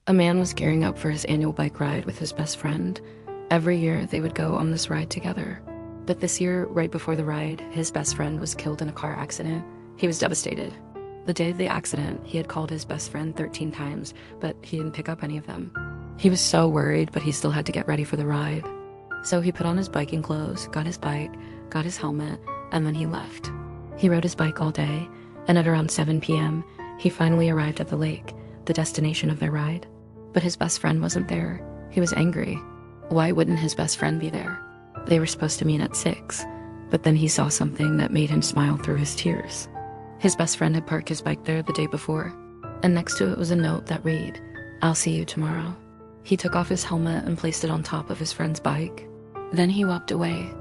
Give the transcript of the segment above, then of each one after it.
A man was gearing up for his annual bike ride with his best friend. Every year, they would go on this ride together. But this year, right before the ride, his best friend was killed in a car accident. He was devastated. The day of the accident, he had called his best friend 13 times, but he didn't pick up any of them. He was so worried, but he still had to get ready for the ride. So he put on his biking clothes, got his bike, got his helmet, and then he left. He rode his bike all day, and at around 7 p.m., he finally arrived at the lake, the destination of their ride. But his best friend wasn't there. He was angry. Why wouldn't his best friend be there? They were supposed to meet at 6, but then he saw something that made him smile through his tears. His best friend had parked his bike there the day before, and next to it was a note that read, "I'll see you tomorrow." He took off his helmet and placed it on top of his friend's bike. Then he walked away.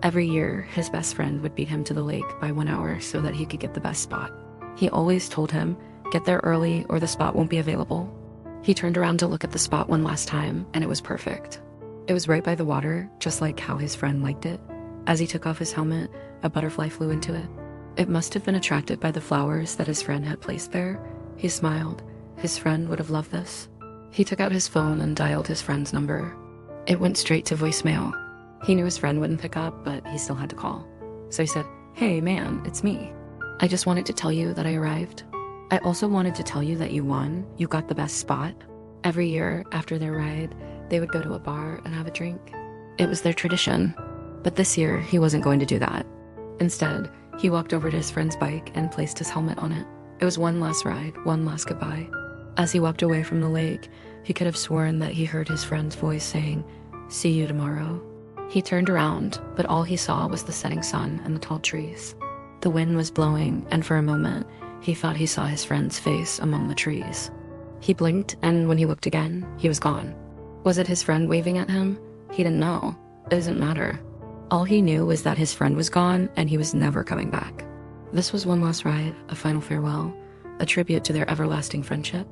Every year, his best friend would beat him to the lake by 1 hour so that he could get the best spot. He always told him, "Get there early or the spot won't be available." He turned around to look at the spot one last time, and it was perfect. It was right by the water, just like how his friend liked it. As he took off his helmet, a butterfly flew into it. It must have been attracted by the flowers that his friend had placed there. He smiled. His friend would have loved this. He took out his phone and dialed his friend's number. It went straight to voicemail. He knew his friend wouldn't pick up, but he still had to call. So he said, "Hey man, it's me. I just wanted to tell you that I arrived. I also wanted to tell you that you won. You got the best spot." Every year after their ride, they would go to a bar and have a drink. It was their tradition. But this year, he wasn't going to do that. Instead, he walked over to his friend's bike and placed his helmet on it. It was one last ride, one last goodbye. As he walked away from the lake, he could have sworn that he heard his friend's voice saying, "See you tomorrow." He turned around, but all he saw was the setting sun and the tall trees. The wind was blowing, and for a moment, he thought he saw his friend's face among the trees. He blinked, and when he looked again, he was gone. Was it his friend waving at him? He didn't know. It doesn't matter. All he knew was that his friend was gone, and he was never coming back. This was one last ride, a final farewell, a tribute to their everlasting friendship.